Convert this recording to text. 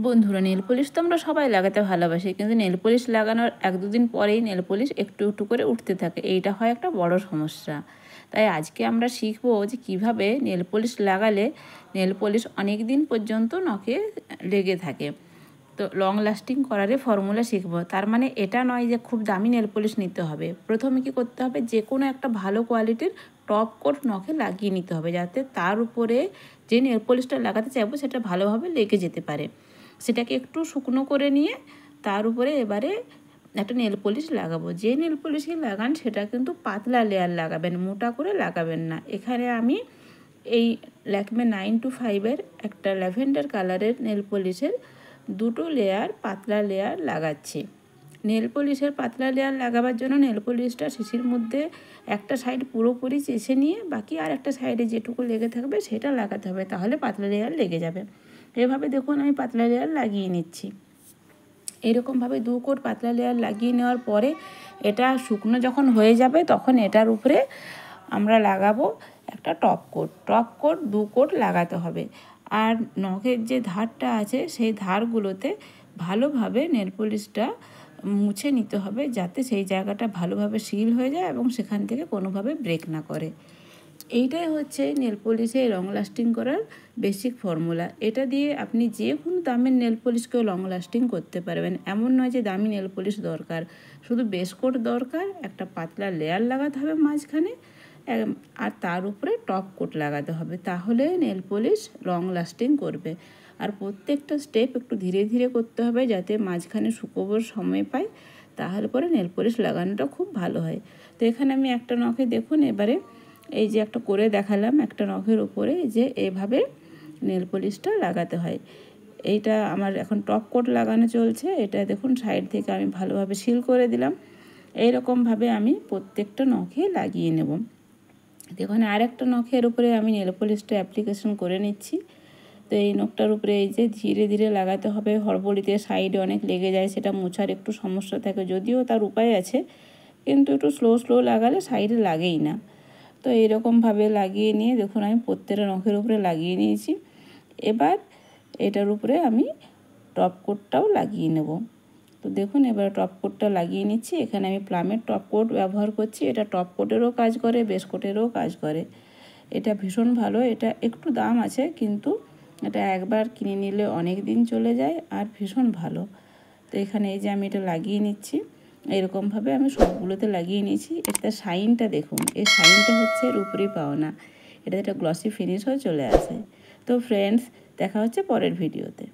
বন্ধুরা, nail polish তো আমরা সবাই লাগাতে ভালোবাসি, কিন্তু নেল পলিশ লাগানোর 1-2 দিন পরেই নেল পলিশ একটু একটু করে উঠতে থাকে। এইটা হয় একটা বড় সমস্যা। তাই আজকে আমরা শিখব যে কিভাবে নেল পলিশ লাগালে নেল পলিশ অনেক দিন পর্যন্ত নখে লেগে থাকে। তো লং লাস্টিং করারে ফর্মুলা শিখব। তার মানে এটা নয় যে খুব দামি নেল পলিশ নিতে হবে। প্রথমে কী করতে হবে, যে কোনো একটা ভালো কোয়ালিটির টপ কোট নখে লাগিয়ে নিতে হবে, যাতে তার উপরে যে নেল পলিশটা লাগাতে চাইবো সেটা ভালোভাবে লেগে যেতে পারে। সেটাকে একটু শুকনো করে নিয়ে তার উপরে এবারে একটা নেল পলিশ লাগাবো। যে নেল পলিশই লাগান সেটা কিন্তু পাতলা লেয়ার লাগাবেন, মোটা করে লাগাবেন না। এখানে আমি এই ল্যাকমে 925-এর একটা ল্যাভেন্ডার কালারের নেল পলিশের 2 লেয়ার পাতলা লেয়ার লাগাচ্ছি। নেল পলিশের পাতলা লেয়ার লাগাবার জন্য নেল পলিশটা শিশির মধ্যে একটা সাইড পুরোপুরি চেষে নিয়ে বাকি আর একটা সাইডে যেটুকু লেগে থাকবে সেটা লাগাতে হবে, তাহলে পাতলা লেয়ার লেগে যাবে। এভাবে দেখুন আমি পাতলা লেয়ার লাগিয়ে নিচ্ছি। এরকমভাবে 2 কোট পাতলা লেয়ার লাগিয়ে নেওয়ার পরে এটা শুকনো যখন হয়ে যাবে তখন এটার উপরে আমরা লাগাবো একটা টপ কোট 2 কোট লাগাতে হবে। আর নখের যে ধারটা আছে সেই ধারগুলোতে ভালোভাবে নেল পলিশটা মুছে নিতে হবে, যাতে সেই জায়গাটা ভালোভাবে সিল হয়ে যায় এবং সেখান থেকে কোনোভাবে ব্রেক না করে। এইটাই হচ্ছে নেল পলিশে লং লাস্টিং করার বেসিক ফর্মুলা। এটা দিয়ে আপনি যে কোনো দামের নেল পলিশকেও লং লাস্টিং করতে পারবেন। এমন নয় যে দামি নেল পলিশ দরকার, শুধু বেস কোট দরকার, একটা পাতলা লেয়ার লাগাতে হবে মাঝখানে, আর তার উপরে টপ কোট লাগাতে হবে, তাহলে নেল পলিশ লং লাস্টিং করবে। আর প্রত্যেকটা স্টেপ একটু ধীরে ধীরে করতে হবে, যাতে মাঝখানে শুকোবার সময় পায়, তাহলে পরে নেল পলিশ লাগানোটা খুব ভালো হয়। তো এখানে আমি একটা নখে দেখুন এবারে এই যে একটা করে দেখালাম একটা নখের উপরে যে এভাবে নেল পলিশটা লাগাতে হয়। এইটা আমার এখন টপ কোট লাগানো চলছে। এটা দেখুন সাইড থেকে আমি ভালোভাবে সিল করে দিলাম। এইরকমভাবে আমি প্রত্যেকটা নখে লাগিয়ে নেব। দেখুন আরেকটা নখের উপরে আমি নেল পলিশটা অ্যাপ্লিকেশন করে নিচ্ছি। তো এই নখটার উপরে এই যে ধীরে ধীরে লাগাতে হবে। হড়বড়িতে সাইডে অনেক লেগে যায়, সেটা মোছার একটু সমস্যা থাকে, যদিও তার উপায় আছে, কিন্তু একটু স্লো লাগালে সাইডে লাগেই না। তো এইরকমভাবে লাগিয়ে নিয়ে দেখুন আমি প্রত্যেকটা নখের উপরে লাগিয়ে নিয়েছি। এবার এটার উপরে আমি টপ কোটটাও লাগিয়ে নেব। তো দেখুন এবার টপ কোটটা লাগিয়ে নিচ্ছি। এখানে আমি প্লামের টপ কোট ব্যবহার করছি। এটা টপ কোটেরও কাজ করে, বেস কোটেরও কাজ করে। এটা ভীষণ ভালো। এটা একটু দাম আছে, কিন্তু এটা একবার কিনে নিলে অনেক দিন চলে যায় আর ভীষণ ভালো। তো এখানে এই যে আমি এটা লাগিয়ে নিচ্ছি। এরকমভাবে আমি সবগুলোতে লাগিয়ে নিয়েছি। এটা শাইনটা দেখুন, এই শাইনটা হচ্ছে এর উপরেই পাওনা, এটা একটা গ্লসি ফিনিশ হয়ে চলে আসে। তো ফ্রেন্ডস, দেখা হচ্ছে পরের ভিডিওতে।